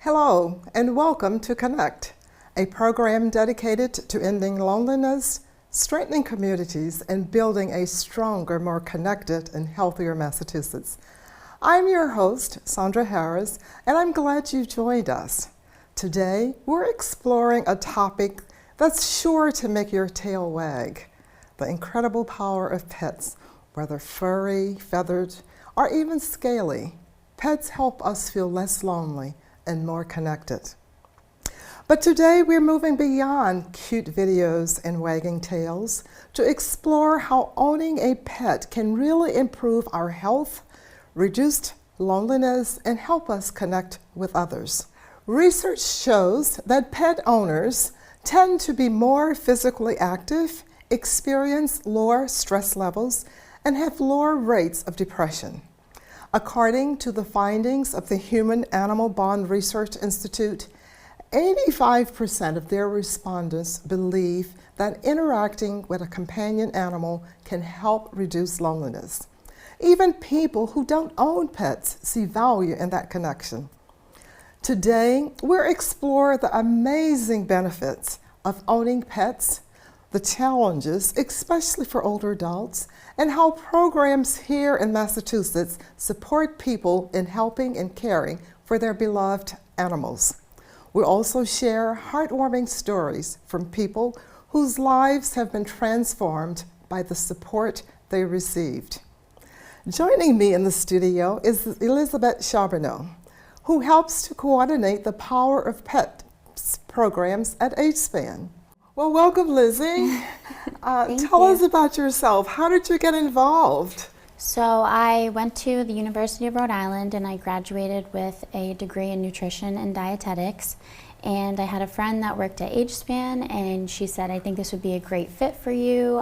Hello, and welcome to Connect, a program dedicated to ending loneliness, strengthening communities, and building a stronger, more connected, and healthier Massachusetts. I'm your host, Sandra Harris, and I'm glad you joined us. Today, we're exploring a topic that's sure to make your tail wag: the incredible power of pets, whether furry, feathered, or even scaly. Pets help us feel less lonely and more connected. But today we're moving beyond cute videos and wagging tails to explore how owning a pet can really improve our health, reduce loneliness, and help us connect with others. Research shows that pet owners tend to be more physically active, experience lower stress levels, and have lower rates of depression. According to the findings of the Human-Animal Bond Research Institute, 85% of their respondents believe that interacting with a companion animal can help reduce loneliness. Even people who don't own pets see value in that connection. Today, we'll explore the amazing benefits of owning pets, the challenges, especially for older adults, and how programs here in Massachusetts support people in helping and caring for their beloved animals. We'll also share heartwarming stories from people whose lives have been transformed by the support they received. Joining me in the studio is Elizabeth Charbonneau, who helps to coordinate the Power of Pets programs at AgeSpan. Well, welcome, Lizzie. Tell us about yourself. How did you get involved? So I went to the University of Rhode Island and I graduated with a degree in nutrition and dietetics. And I had a friend that worked at AgeSpan, and she said, I think this would be a great fit for you.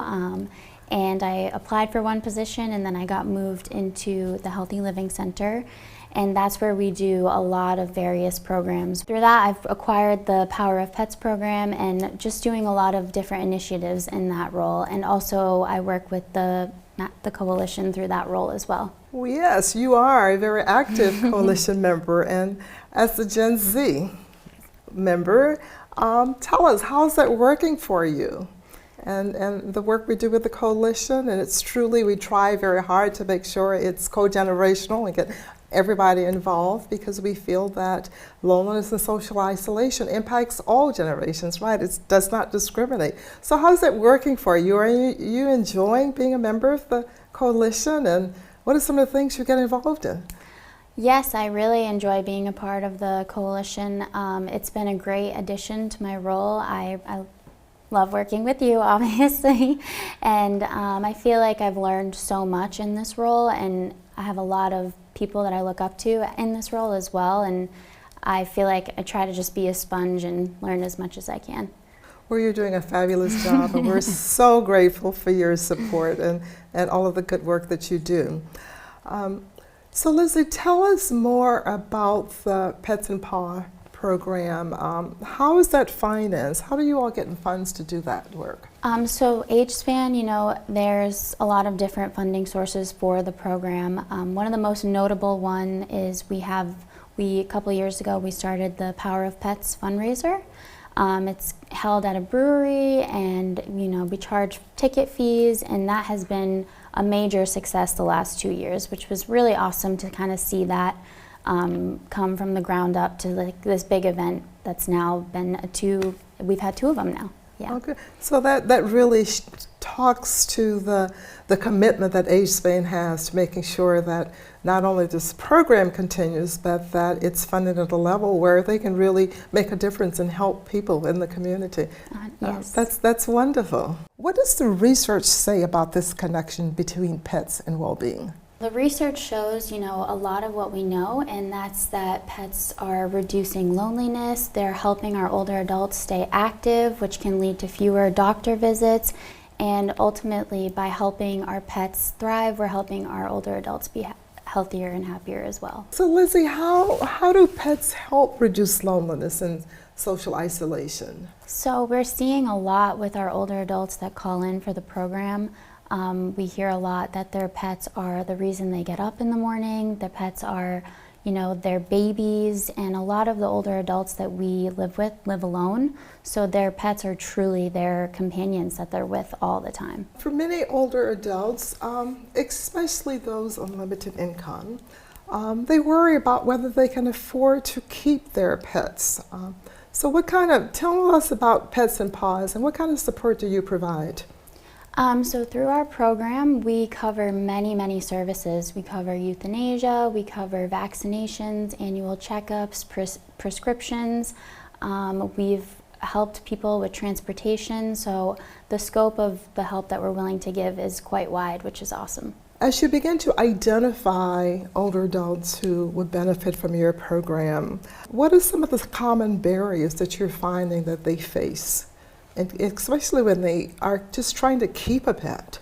And I applied for one position, and then I got moved into the Healthy Living Center. And that's where we do a lot of various programs. Through that, I've acquired the Power of Pets program and just doing a lot of different initiatives in that role. And also I work with the coalition through that role as well. Well, yes, you are a very active coalition member, and as the Gen Z member, tell us, how's that working for you? And the work we do with the coalition, and it's truly, we try very hard to make sure it's co-generational and get everybody involved, because we feel that loneliness and social isolation impacts all generations, right? It does not discriminate. So how's that working for you? Are you enjoying being a member of the coalition, and what are some of the things you get involved in? Yes, I really enjoy being a part of the coalition. It's been a great addition to my role. I love working with you, obviously, and I feel like I've learned so much in this role, and I have a lot of people that I look up to in this role as well, and I feel like I try to just be a sponge and learn as much as I can. Well, you're doing a fabulous job, and we're so grateful for your support and all of the good work that you do. So Lizzie, tell us more about the Pets and Paw program. How is that financed? How do you all get funds to do that work? So AgeSpan, there's a lot of different funding sources for the program. One of the most notable one is a couple years ago, we started the Power of Pets fundraiser. It's held at a brewery, and we charge ticket fees, and that has been a major success the last 2 years, which was really awesome to kind of see that come from the ground up to this big event that's now been we've had 2 of them now. Yeah. Okay, so that really talks to the commitment that AgeSpan has to making sure that not only this program continues, but that it's funded at a level where they can really make a difference and help people in the community. Yes. That's wonderful. What does the research say about this connection between pets and well-being? The research shows, a lot of what we know, and that's that pets are reducing loneliness, they're helping our older adults stay active, which can lead to fewer doctor visits, and ultimately by helping our pets thrive, we're helping our older adults be healthier and happier as well. So Lizzie, how do pets help reduce loneliness and social isolation? So we're seeing a lot with our older adults that call in for the program. We hear a lot that their pets are the reason they get up in the morning. Their pets are, you know, their babies, and a lot of the older adults that we live with live alone, so their pets are truly their companions that they're with all the time. For many older adults, especially those on limited income, they worry about whether they can afford to keep their pets. So tell us about Pets and Paws, and what kind of support do you provide? So through our program, we cover many services. We cover euthanasia, we cover vaccinations, annual checkups, prescriptions. We've helped people with transportation, so the scope of the help that we're willing to give is quite wide, which is awesome. As you begin to identify older adults who would benefit from your program, what are some of the common barriers that you're finding that they face? And especially when they are just trying to keep a pet.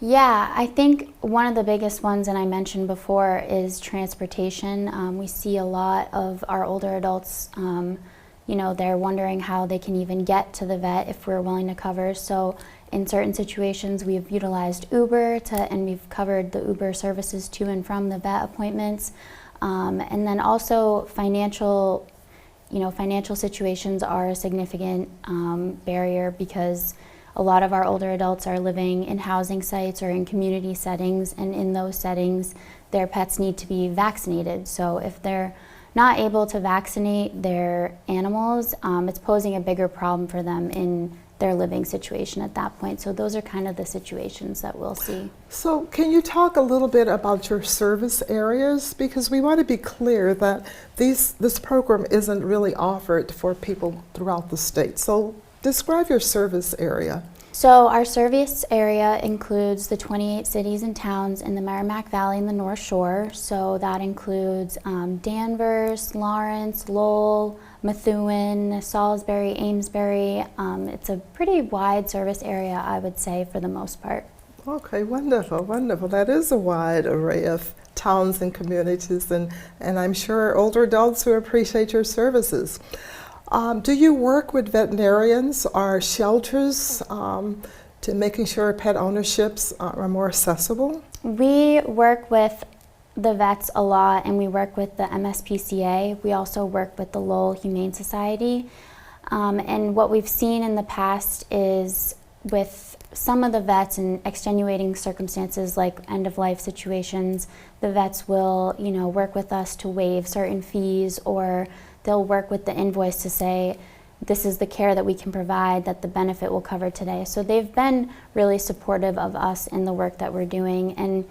Yeah, I think one of the biggest ones, and I mentioned before, is transportation. We see a lot of our older adults, you know, they're wondering how they can even get to the vet if we're willing to cover. So in certain situations, we've utilized Uber and we've covered the Uber services to and from the vet appointments. And then also financial situations are a significant barrier, because a lot of our older adults are living in housing sites or in community settings, and in those settings, their pets need to be vaccinated. So if they're not able to vaccinate their animals, it's posing a bigger problem for them in their living situation at that point. So those are kind of the situations that we'll see. So can you talk a little bit about your service areas? Because we want to be clear that this program isn't really offered for people throughout the state. So describe your service area. So our service area includes the 28 cities and towns in the Merrimack Valley and the North Shore. So that includes Danvers, Lawrence, Lowell, Methuen, Salisbury, Amesbury. It's a pretty wide service area, I would say, for the most part. Okay, wonderful, wonderful. That is a wide array of towns and communities, and I'm sure older adults who appreciate your services. Do you work with veterinarians or shelters to making sure pet ownerships are more accessible? We work with the vets a lot, and we work with the MSPCA. We also work with the Lowell Humane Society. And what we've seen in the past is with some of the vets in extenuating circumstances like end-of-life situations, the vets will, you know, work with us to waive certain fees, or they'll work with the invoice to say, this is the care that we can provide, that the benefit will cover today. So they've been really supportive of us in the work that we're doing. And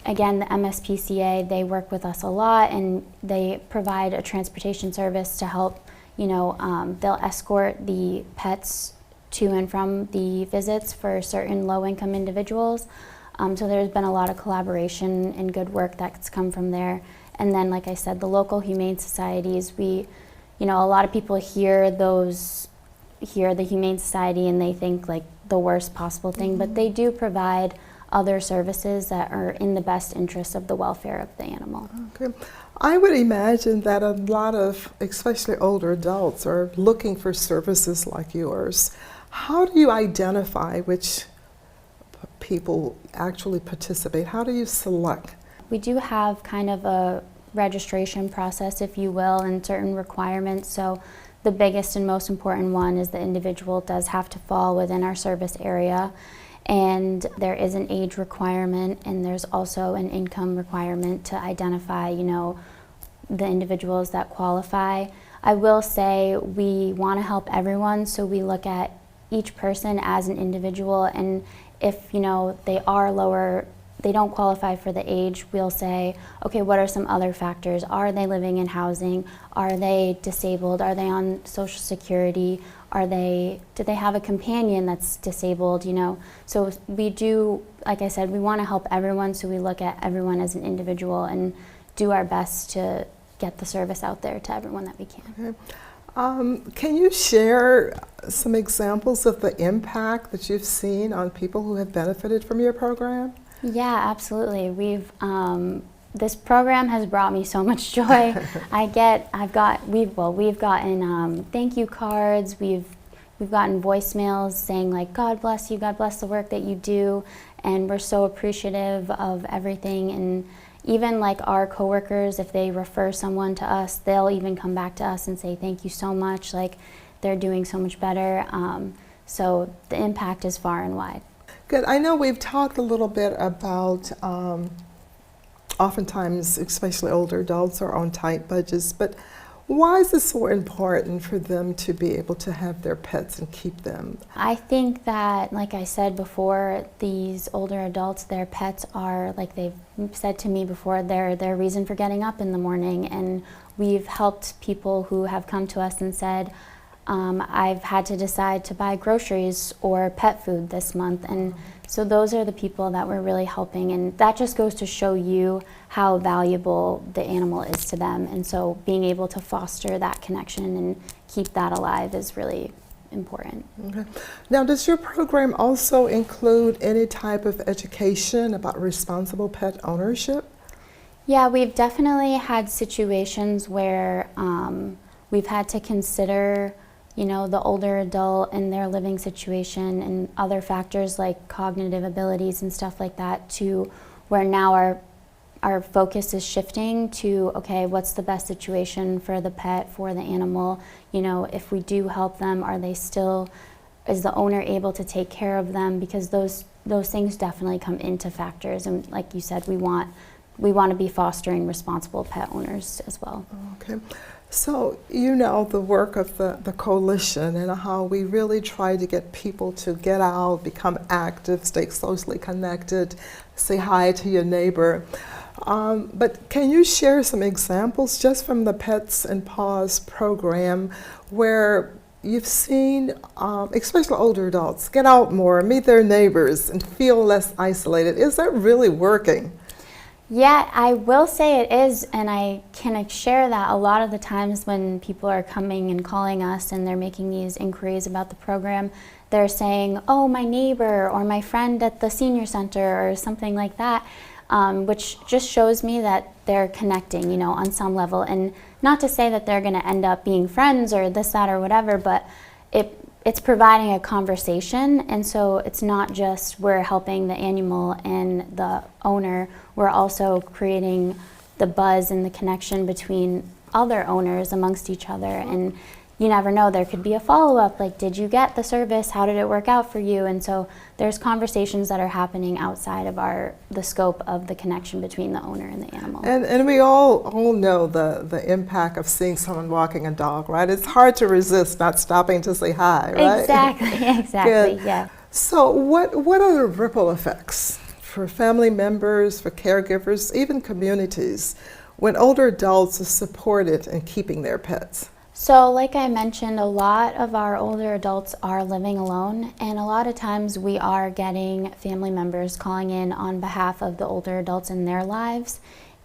again, the MSPCA, they work with us a lot, and they provide a transportation service to help, you know, they'll escort the pets to and from the visits for certain low-income individuals. So there's been a lot of collaboration and good work that's come from there. And then, like I said, the local humane societies, a lot of people hear the Humane Society and they think like the worst possible thing, but they do provide other services that are in the best interest of the welfare of the animal. Okay. I would imagine that a lot of, especially older adults, are looking for services like yours. How do you identify which people actually participate? How do you select? We do have kind of a registration process, if you will, and certain requirements. So the biggest and most important one is the individual does have to fall within our service area, and there is an age requirement, and there's also an income requirement to identify, the individuals that qualify. I will say we want to help everyone, so we look at each person as an individual, and if they are lower, they don't qualify for the age, we'll say, okay, what are some other factors? Are they living in housing? Are they disabled? Are they on Social Security? Do they have a companion that's disabled? So we do, like I said, we want to help everyone, so we look at everyone as an individual and do our best to get the service out there to everyone that we can. Okay. Can you share some examples of the impact that you've seen on people who have benefited from your program? Yeah, absolutely. This program has brought me so much joy. We've gotten thank you cards. We've, we've gotten voicemails saying like, God bless you, God bless the work that you do, and we're so appreciative of everything. And even like our coworkers, if they refer someone to us, they'll even come back to us and say thank you so much, like they're doing so much better. So the impact is far and wide. Good. I know we've talked a little bit about oftentimes, especially older adults, are on tight budgets, but why is it so important for them to be able to have their pets and keep them? I think that, like I said before, these older adults, their pets are, like they've said to me before, they're their reason for getting up in the morning. And we've helped people who have come to us and said, I've had to decide to buy groceries or pet food this month. And so those are the people that we're really helping. And that just goes to show you how valuable the animal is to them. And so being able to foster that connection and keep that alive is really important. Okay. Now, does your program also include any type of education about responsible pet ownership? Yeah, we've definitely had situations where we've had to consider, you know, the older adult and their living situation and other factors like cognitive abilities and stuff like that, to where now our focus is shifting to, okay, what's the best situation for the pet, for the animal? You know, if we do help them, is the owner able to take care of them? Because those things definitely come into factors. And like you said, we want to be fostering responsible pet owners as well. Okay. So you know the work of the coalition and how we really try to get people to get out, become active, stay closely connected, say hi to your neighbor. But can you share some examples just from the Pets and Paws program where you've seen, especially older adults, get out more, meet their neighbors, and feel less isolated? Is that really working? Yeah, I will say it is, and I can share that a lot of the times when people are coming and calling us and they're making these inquiries about the program, they're saying, oh, my neighbor or my friend at the senior center or something like that, which just shows me that they're connecting, you know, on some level. And not to say that they're going to end up being friends or this, that, or whatever, but it's providing a conversation. And so it's not just we're helping the animal and the owner, we're also creating the buzz and the connection between other owners amongst each other. And you never know, there could be a follow-up, like, did you get the service? How did it work out for you? And so there's conversations that are happening outside of the scope of the connection between the owner and the animal. And we all know the impact of seeing someone walking a dog, right? It's hard to resist not stopping to say hi, right? Exactly, Good. yeah. So what are the ripple effects for family members, for caregivers, even communities, when older adults are supported in keeping their pets? So like I mentioned, a lot of our older adults are living alone, and a lot of times we are getting family members calling in on behalf of the older adults in their lives,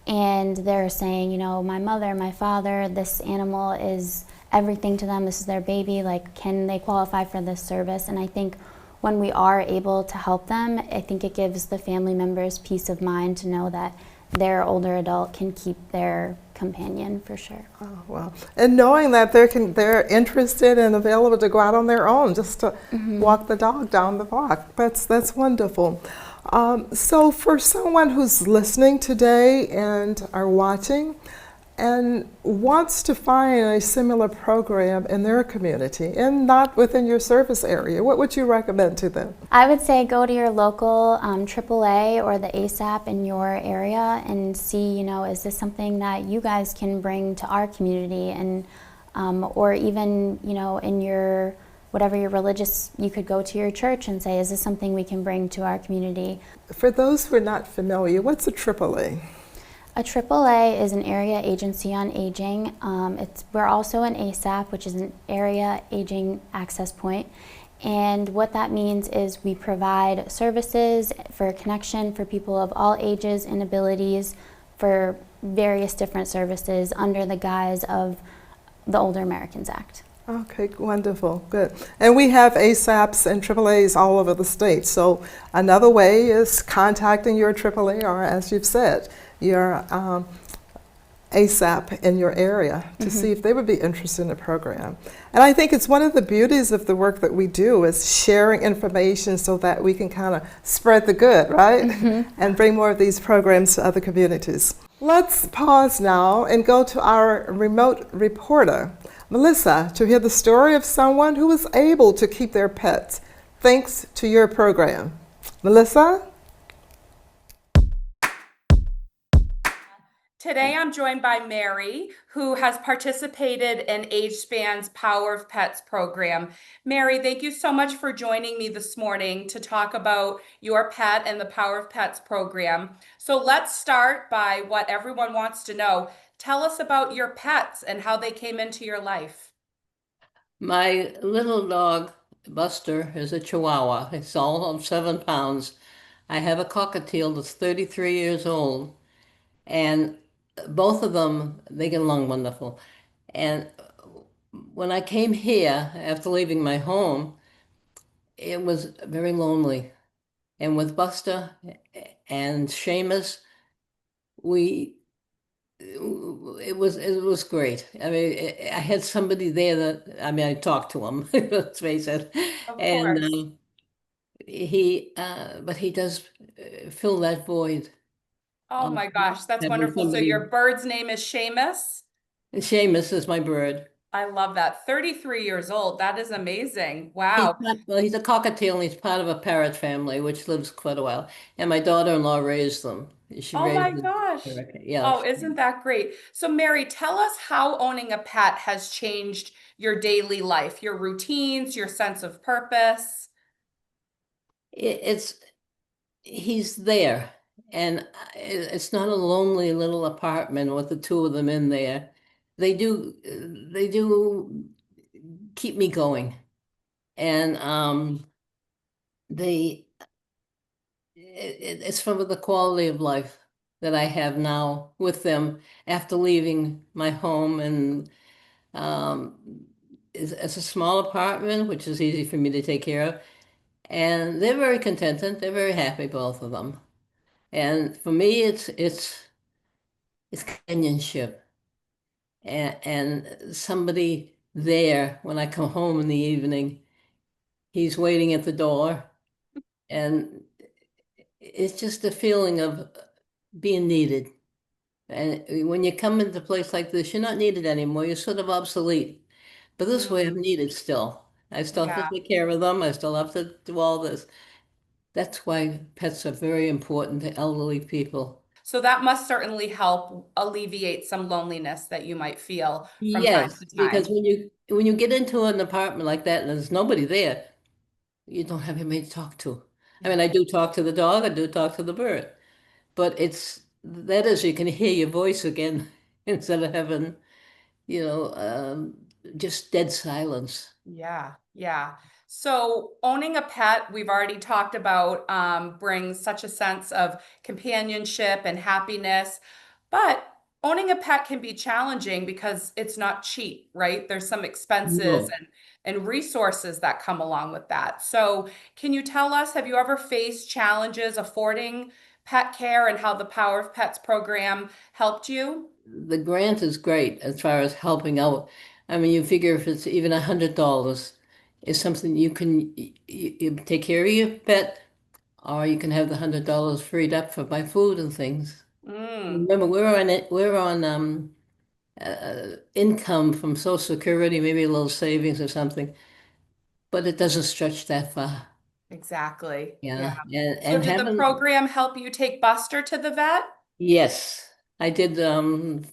and they're saying, you know, my mother, my father, this animal is everything to them, this is their baby, like, can they qualify for this service? And I think when we are able to help them, I think it gives the family members peace of mind to know that their older adult can keep their companion for sure. Oh, wow. And knowing that they're interested and available to go out on their own, just to walk the dog down the block. That's wonderful. So for someone who's listening today and are watching and wants to find a similar program in their community and not within your service area, what would you recommend to them? I would say go to your local AAA or the ASAP in your area and see, you know, is this something that you guys can bring to our community? And or even, you know, in your whatever your religious, you could go to your church and say, is this something we can bring to our community? For those who are not familiar, what's a AAA? A AAA is an area agency on aging. We're also an ASAP, which is an area aging access point. And what that means is we provide services for connection for people of all ages and abilities for various different services under the guise of the Older Americans Act. Okay, wonderful, good. And we have ASAPs and AAAs all over the state. So another way is contacting your AAA or, as you've said, your ASAP in your area to see if they would be interested in the program. And I think it's one of the beauties of the work that we do is sharing information so that we can kind of spread the good, right? And bring more of these programs to other communities. Let's pause now and go to our remote reporter, Melissa, to hear the story of someone who was able to keep their pets thanks to your program. Melissa? Today I'm joined by Mary, who has participated in AgeSpan's Power of Pets program. Mary, thank you so much for joining me this morning to talk about your pet and the Power of Pets program. So let's start by what everyone wants to know. Tell us about your pets and how they came into your life. My little dog, Buster, is a Chihuahua. He's all of 7 pounds. I have a cockatiel that's 33 years old, and both of them, they get along wonderful. And when I came here after leaving my home, it was very lonely. And with Buster and Seamus, we it was great. I mean, I had somebody there that I talked to him. Let's face it, Of and course. but he does fill that void Oh of my not gosh, that's having wonderful. So somebody. your bird's name is Seamus? And Seamus is my bird. I love that. 33 years old. That is amazing. Wow. Well, he's a cockatiel and he's part of a parrot family, which lives quite a while. And my daughter-in-law raised them. She Oh my raised them. gosh. Yeah. Oh, isn't that great? So, Mary, tell us how owning a pet has changed your daily life, your routines, your sense of purpose. It's he's there, and it's not a lonely little apartment with the two of them in there. They do keep me going, and they it's from the quality of life that I have now with them after leaving my home, and it's a small apartment, which is easy for me to take care of, and they're very contented. They're very happy, both of them. And for me, it's companionship and somebody there when I come home in the evening. He's waiting at the door, and it's just a feeling of being needed. And when you come into a place like this, you're not needed anymore. You're sort of obsolete. But this way, I'm Mm, needed still. I still have to yeah. take care of them. I still have to do all this. That's why pets are very important to elderly people. So that must certainly help alleviate some loneliness that you might feel from time Yes, to because time. when you get into an apartment like that and there's nobody there, you don't have anybody to talk to. I mean, Yeah. I do talk to the dog, I do talk to the bird, but it's that is you can hear your voice again instead of having, you know, just dead silence. Yeah, yeah. So owning a pet, we've already talked about, brings such a sense of companionship and happiness. But owning a pet can be challenging because it's not cheap, right? There's some expenses No. and resources that come along with that. So can you tell us, have you ever faced challenges affording pet care and how the Power of Pets program helped you? The grant is great as far as helping out. I mean, you figure if it's even $100 is something you take care of your pet, or you can have the $100 freed up for buy food and things. Mm, Remember, we're on income from Social Security, maybe a little savings or something, but it doesn't stretch that far. exactly. Yeah. Yeah, and So and did the having program help you take Buster to the vet? yes, I did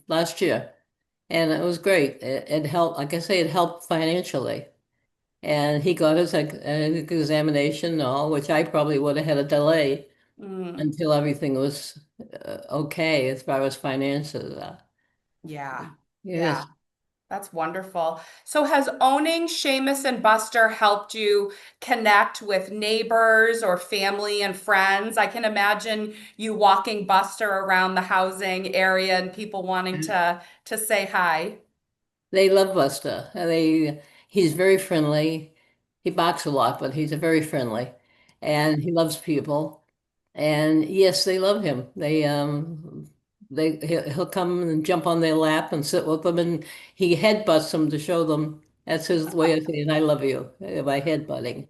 last year, and it was great. It helped, like I say, it helped financially, and he got his examination and all, which I probably would have had a delay Mm, until everything was okay as far as finances. yeah. Yeah. Yes. That's wonderful. So has owning Seamus and Buster helped you connect with neighbors or family and friends? I can imagine you walking Buster around the housing area and people wanting to say hi. They love Buster. He's very friendly. He barks a lot, but he's a very friendly, and he loves people. And yes, they love him. He'll come and jump on their lap and sit with them, and he headbutts them to show them. That's his way of saying "I love you" by headbutting.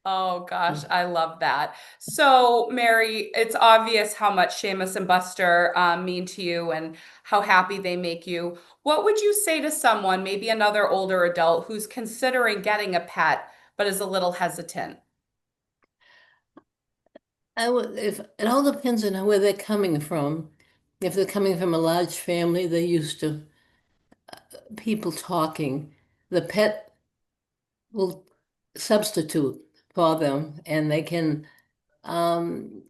Oh gosh, I love that. So, Mary, it's obvious how much Seamus and Buster mean to you and how happy they make you. What would you say to someone, maybe another older adult, who's considering getting a pet but is a little hesitant? If it all depends on where they're coming from. If they're coming from a large family, they're used to people talking. The pet will substitute for them, and they can.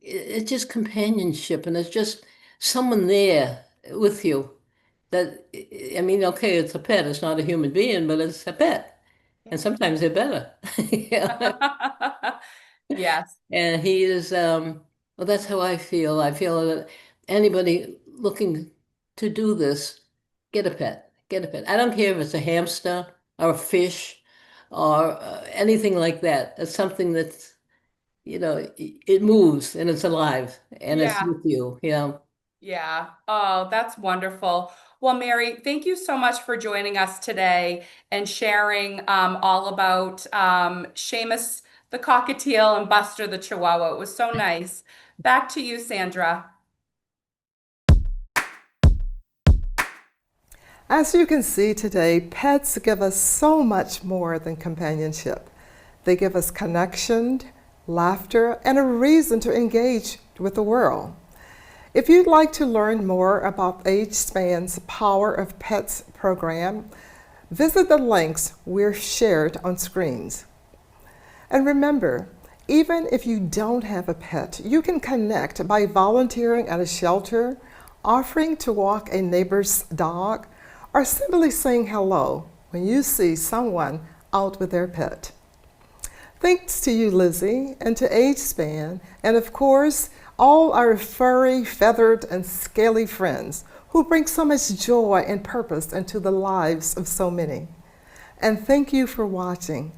It's just companionship, and it's just someone there with you. That I mean, okay, it's a pet. It's not a human being, but it's a pet, and sometimes they're better. Yeah. Yes. And he is, well, that's how I feel. I feel that anybody looking to do this, get a pet, get a pet. I don't care if it's a hamster or a fish or anything like that. It's something that's, it moves and it's alive and it's Yeah. with you. Yeah. Oh, that's wonderful. Well, Mary, thank you so much for joining us today and sharing all about Seamus the cockatiel and Buster the Chihuahua. It was so nice. Back to you, Sandra. As you can see today, pets give us so much more than companionship. They give us connection, laughter, and a reason to engage with the world. If you'd like to learn more about AgeSpan's Power of Pets program, visit the links we're shared on screens. And remember, even if you don't have a pet, you can connect by volunteering at a shelter, offering to walk a neighbor's dog, or simply saying hello when you see someone out with their pet. Thanks to you, Lizzie, and to AgeSpan, and of course, all our furry, feathered, and scaly friends who bring so much joy and purpose into the lives of so many. And thank you for watching.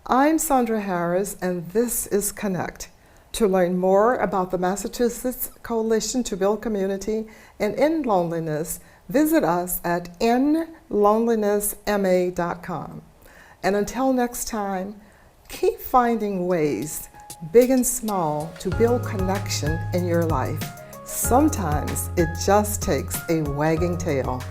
I'm Sandra Harris, and this is Connect. To learn more about the Massachusetts Coalition to Build Community and End Loneliness, visit us at endlonelinessma.com. And until next time, keep finding ways, big and small, to build connection in your life. Sometimes it just takes a wagging tail.